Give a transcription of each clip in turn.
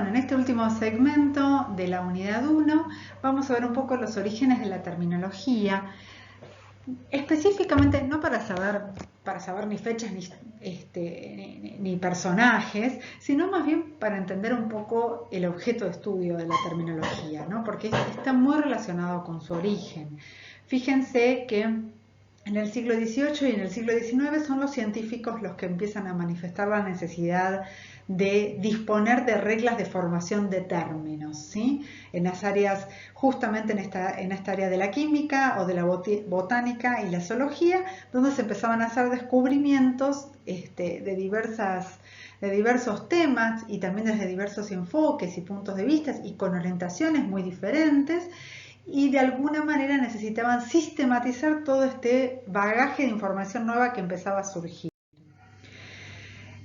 Bueno, en este último segmento de la unidad 1 vamos a ver un poco los orígenes de la terminología, específicamente no para saber ni fechas ni personajes, sino más bien para entender un poco el objeto de estudio de la terminología, ¿no? Porque está muy relacionado con su origen. Fíjense que en el siglo XVIII y en el siglo XIX son los científicos los que empiezan a manifestar la necesidad de disponer de reglas de formación de términos, ¿sí? En las áreas, justamente en esta área de la química o de la botánica y la zoología, donde se empezaban a hacer descubrimientos de diversos temas y también desde diversos enfoques y puntos de vista y con orientaciones muy diferentes, y de alguna manera necesitaban sistematizar todo este bagaje de información nueva que empezaba a surgir.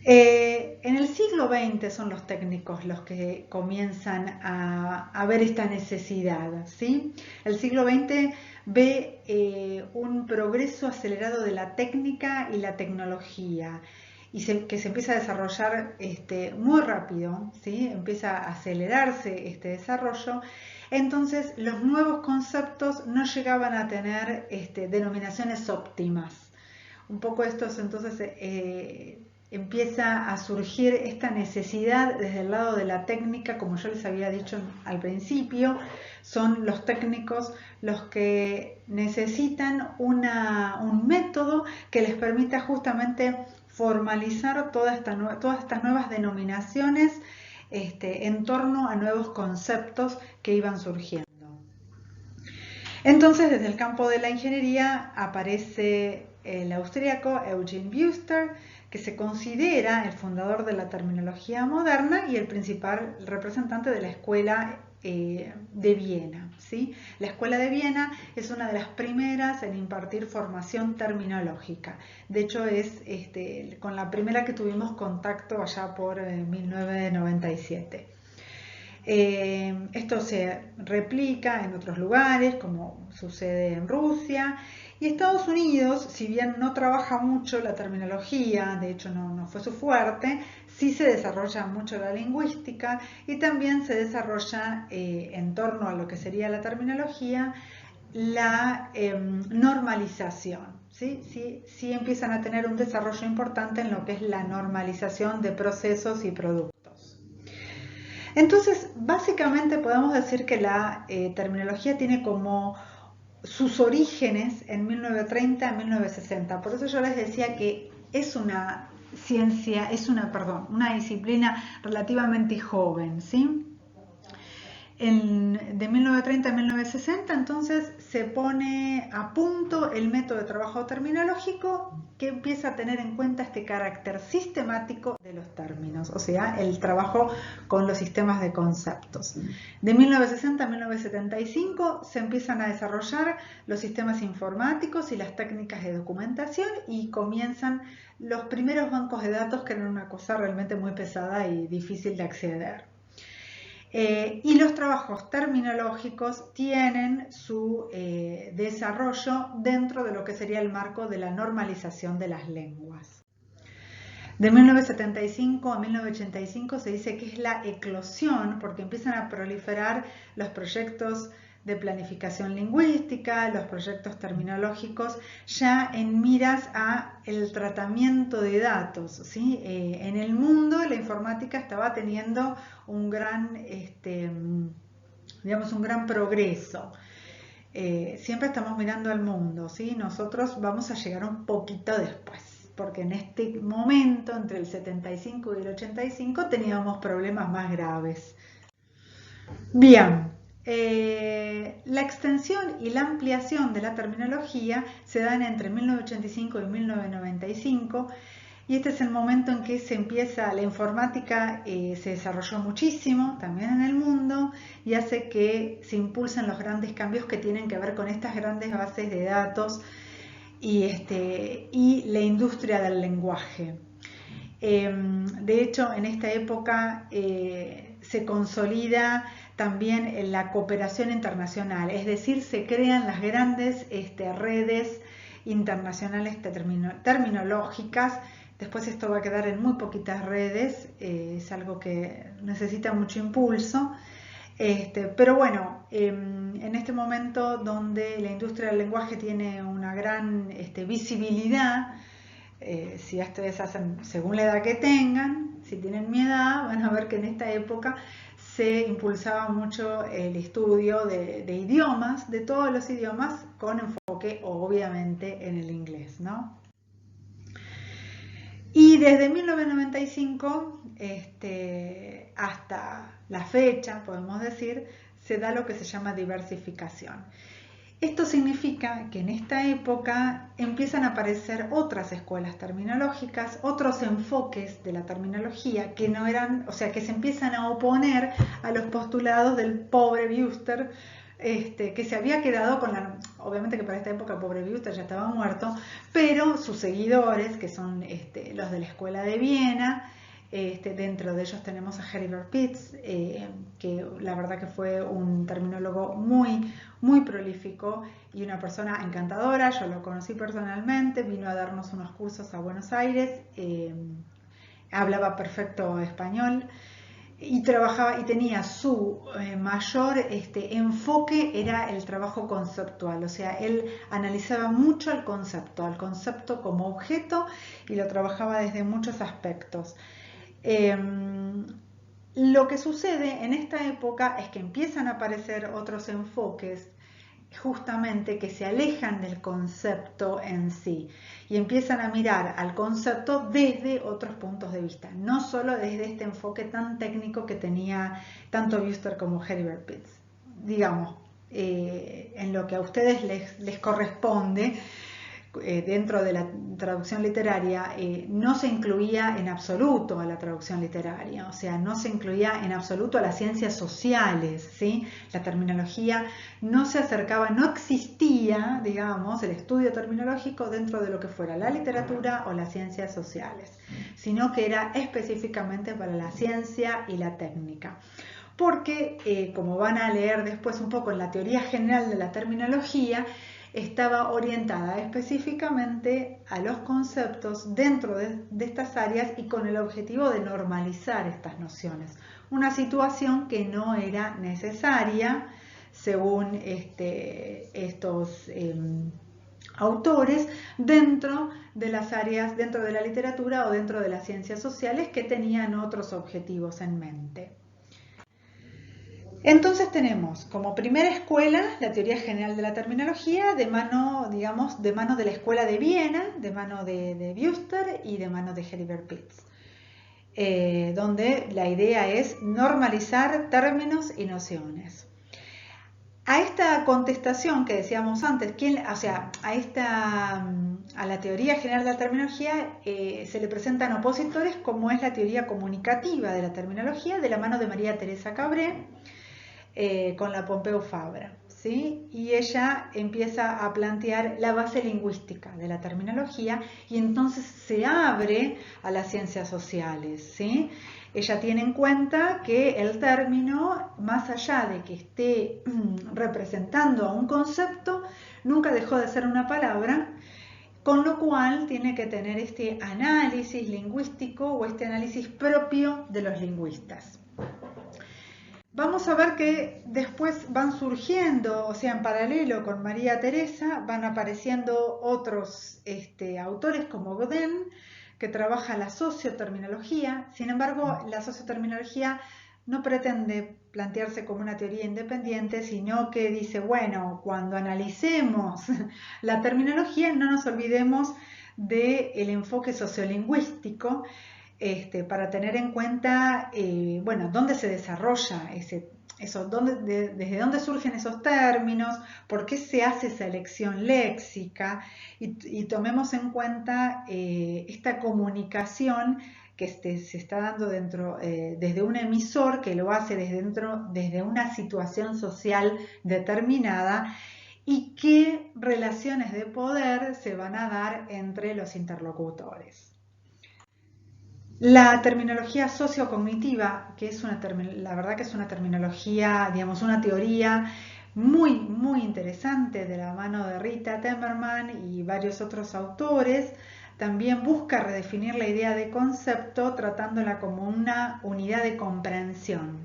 En el siglo XX son los técnicos los que comienzan a ver esta necesidad, ¿sí? El siglo XX ve un progreso acelerado de la técnica y la tecnología y que se empieza a desarrollar muy rápido, ¿sí? Empieza a acelerarse este desarrollo. Entonces los nuevos conceptos no llegaban a tener denominaciones óptimas. Un poco estos entonces empieza a surgir esta necesidad desde el lado de la técnica, como yo les había dicho al principio, son los técnicos los que necesitan un método que les permita justamente formalizar todas estas nuevas denominaciones en torno a nuevos conceptos que iban surgiendo. Entonces, desde el campo de la ingeniería aparece el austríaco Eugen Büster, que se considera el fundador de la terminología moderna y el principal representante de la escuela de Viena, ¿sí? La escuela de Viena es una de las primeras en impartir formación terminológica. De hecho, es con la primera que tuvimos contacto allá por 1997. Esto se replica en otros lugares, como sucede en Rusia. Y Estados Unidos, si bien no trabaja mucho la terminología, de hecho no fue su fuerte, sí se desarrolla mucho la lingüística y también se desarrolla en torno a lo que sería la terminología, la normalización. Sí empiezan a tener un desarrollo importante en lo que es la normalización de procesos y productos. Entonces, básicamente podemos decir que la terminología tiene como sus orígenes en 1930 a 1960. Por eso yo les decía que es una ciencia, una disciplina relativamente joven, ¿sí? De 1930 a 1960, entonces se pone a punto el método de trabajo terminológico que empieza a tener en cuenta este carácter sistemático de los términos, o sea, el trabajo con los sistemas de conceptos. De 1960 a 1975 se empiezan a desarrollar los sistemas informáticos y las técnicas de documentación y comienzan los primeros bancos de datos, que eran una cosa realmente muy pesada y difícil de acceder. Y los trabajos terminológicos tienen su desarrollo dentro de lo que sería el marco de la normalización de las lenguas. De 1975 a 1985 se dice que es la eclosión, porque empiezan a proliferar los proyectos de planificación lingüística, los proyectos terminológicos, ya en miras a el tratamiento de datos, ¿sí? En el mundo la informática estaba teniendo un gran progreso. Siempre estamos mirando al mundo, ¿sí? Nosotros vamos a llegar un poquito después, porque en este momento, entre el 75 y el 85, teníamos problemas más graves. Bien. La extensión y la ampliación de la terminología se dan entre 1985 y 1995 y este es el momento en que se empieza, la informática se desarrolló muchísimo también en el mundo y hace que se impulsen los grandes cambios que tienen que ver con estas grandes bases de datos y la industria del lenguaje. De hecho, en esta época se consolida también la cooperación internacional, es decir, se crean las grandes redes internacionales terminológicas Después esto va a quedar en muy poquitas redes, es algo que necesita mucho impulso. Pero bueno, en este momento donde la industria del lenguaje tiene una gran visibilidad, si ustedes hacen según la edad que tengan, si tienen mi edad, van a ver que en esta época se impulsaba mucho el estudio de idiomas, de todos los idiomas, con enfoque obviamente en el inglés, ¿no? Y desde 1995 hasta la fecha, podemos decir, se da lo que se llama diversificación. Esto significa que en esta época empiezan a aparecer otras escuelas terminológicas, otros enfoques de la terminología que no eran, o sea, que se empiezan a oponer a los postulados del pobre Buster, que se había quedado con la, obviamente que para esta época pobre Buster ya estaba muerto, pero sus seguidores, que son los de la escuela de Viena, dentro de ellos tenemos a Heribert Pitts, que la verdad que fue un terminólogo muy prolífico y una persona encantadora. Yo lo conocí personalmente, vino a darnos unos cursos a Buenos Aires, hablaba perfecto español y trabajaba y tenía su mayor enfoque era el trabajo conceptual, o sea, él analizaba mucho al concepto como objeto y lo trabajaba desde muchos aspectos. Lo que sucede en esta época es que empiezan a aparecer otros enfoques justamente que se alejan del concepto en sí y empiezan a mirar al concepto desde otros puntos de vista, no solo desde este enfoque tan técnico que tenía tanto Buster como Heribert Pitts. Digamos, en lo que a ustedes les corresponde, dentro de la traducción literaria, no se incluía en absoluto a la traducción literaria, o sea, no se incluía en absoluto a las ciencias sociales, ¿sí? La terminología no se acercaba, no existía, digamos, el estudio terminológico dentro de lo que fuera la literatura o las ciencias sociales, sino que era específicamente para la ciencia y la técnica. Porque, como van a leer después un poco en la teoría general de la terminología, estaba orientada específicamente a los conceptos dentro de estas áreas y con el objetivo de normalizar estas nociones. Una situación que no era necesaria según estos autores dentro de las áreas, dentro de la literatura o dentro de las ciencias sociales que tenían otros objetivos en mente. Entonces tenemos como primera escuela la teoría general de la terminología de mano, digamos, de mano de la escuela de Viena, de mano de Buster y de mano de Heribert Pitts, donde la idea es normalizar términos y nociones. A esta contestación que decíamos antes, a la teoría general de la terminología se le presentan opositores, como es la teoría comunicativa de la terminología de la mano de María Teresa Cabré, con la Pompeu Fabra, ¿sí? Y ella empieza a plantear la base lingüística de la terminología y entonces se abre a las ciencias sociales, ¿sí? Ella tiene en cuenta que el término, más allá de que esté representando a un concepto, nunca dejó de ser una palabra, con lo cual tiene que tener este análisis lingüístico o este análisis propio de los lingüistas. Vamos a ver que después van surgiendo, o sea, en paralelo con María Teresa, van apareciendo otros autores como Godin, que trabaja la socioterminología. Sin embargo, la socioterminología no pretende plantearse como una teoría independiente, sino que dice, bueno, cuando analicemos la terminología, no nos olvidemos del enfoque sociolingüístico, para tener en cuenta, bueno, dónde se desarrolla eso, desde dónde surgen esos términos, por qué se hace esa elección léxica y tomemos en cuenta esta comunicación que se está dando desde un emisor que lo hace desde una situación social determinada y qué relaciones de poder se van a dar entre los interlocutores. La terminología sociocognitiva, que es la verdad que es una terminología, digamos, una teoría muy interesante de la mano de Rita Temmerman y varios otros autores, también busca redefinir la idea de concepto tratándola como una unidad de comprensión.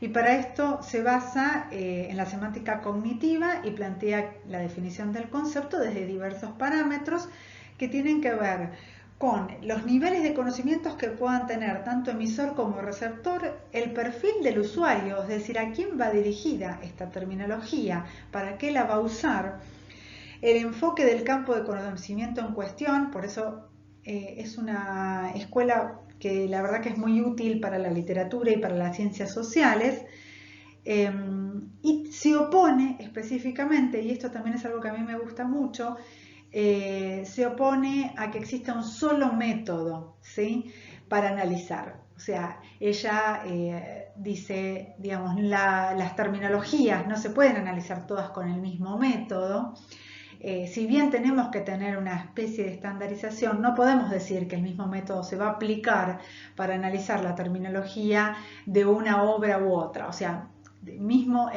Y para esto se basa en la semántica cognitiva y plantea la definición del concepto desde diversos parámetros que tienen que ver con los niveles de conocimientos que puedan tener tanto emisor como receptor, el perfil del usuario, es decir, a quién va dirigida esta terminología, para qué la va a usar, el enfoque del campo de conocimiento en cuestión. Por eso es una escuela que la verdad que es muy útil para la literatura y para las ciencias sociales, y se opone específicamente, y esto también es algo que a mí me gusta mucho, se opone a que exista un solo método, ¿sí?, para analizar. O sea, ella dice, digamos, las terminologías no se pueden analizar todas con el mismo método. Si bien tenemos que tener una especie de estandarización, no podemos decir que el mismo método se va a aplicar para analizar la terminología de una obra u otra. O sea, mismo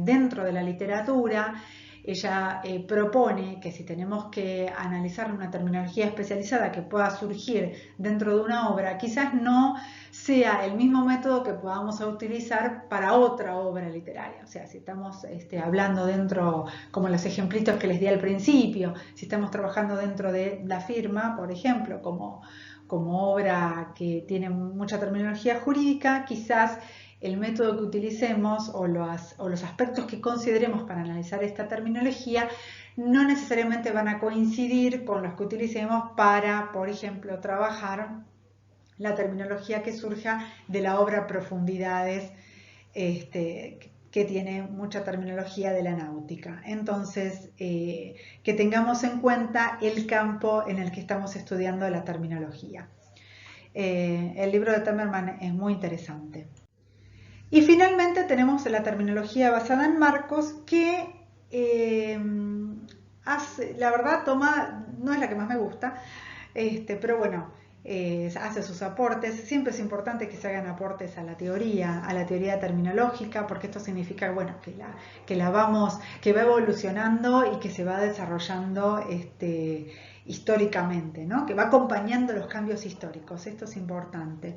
dentro de la literatura, ella propone que si tenemos que analizar una terminología especializada que pueda surgir dentro de una obra, quizás no sea el mismo método que podamos utilizar para otra obra literaria. O sea, si estamos hablando dentro, como los ejemplitos que les di al principio, si estamos trabajando dentro de la firma, por ejemplo, como obra que tiene mucha terminología jurídica, quizás el método que utilicemos o los aspectos que consideremos para analizar esta terminología no necesariamente van a coincidir con los que utilicemos para, por ejemplo, trabajar la terminología que surja de la obra Profundidades, que tiene mucha terminología de la náutica. Entonces, que tengamos en cuenta el campo en el que estamos estudiando la terminología. El libro de Temerman es muy interesante. Y finalmente tenemos la terminología basada en marcos que la verdad no es la que más me gusta, pero bueno, hace sus aportes. Siempre es importante que se hagan aportes a la teoría terminológica, porque esto significa, bueno, que va evolucionando y que se va desarrollando históricamente, ¿no?, que va acompañando los cambios históricos. Esto es importante.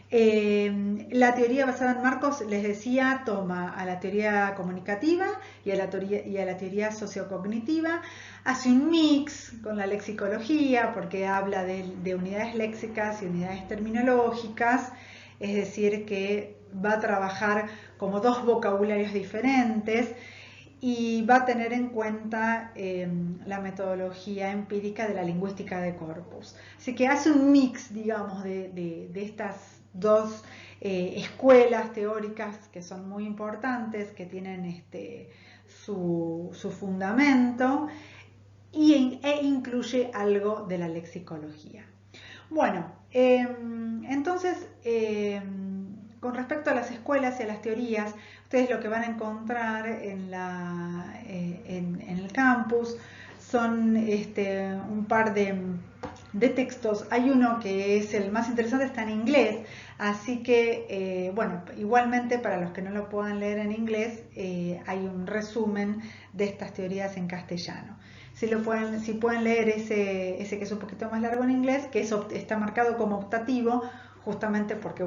La teoría basada en marcos, les decía, toma a la teoría comunicativa y a la teoría sociocognitiva, hace un mix con la lexicología porque habla de unidades léxicas y unidades terminológicas, es decir, que va a trabajar como dos vocabularios diferentes y va a tener en cuenta la metodología empírica de la lingüística de corpus. Así que hace un mix, digamos, de estas dos escuelas teóricas que son muy importantes, que tienen su fundamento, e incluye algo de la lexicología. Bueno, entonces, con respecto a las escuelas y a las teorías, ustedes lo que van a encontrar en el campus son un par de textos. Hay uno que es el más interesante, está en inglés, así que, bueno, igualmente para los que no lo puedan leer en inglés, hay un resumen de estas teorías en castellano. Si pueden leer ese que es un poquito más largo en inglés, que está marcado como optativo, justamente porque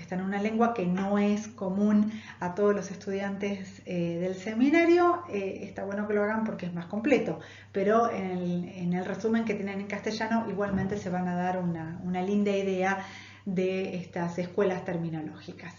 está en una lengua que no es común a todos los estudiantes del seminario. Está bueno que lo hagan porque es más completo, pero en el resumen que tienen en castellano igualmente se van a dar una linda idea de estas escuelas terminológicas.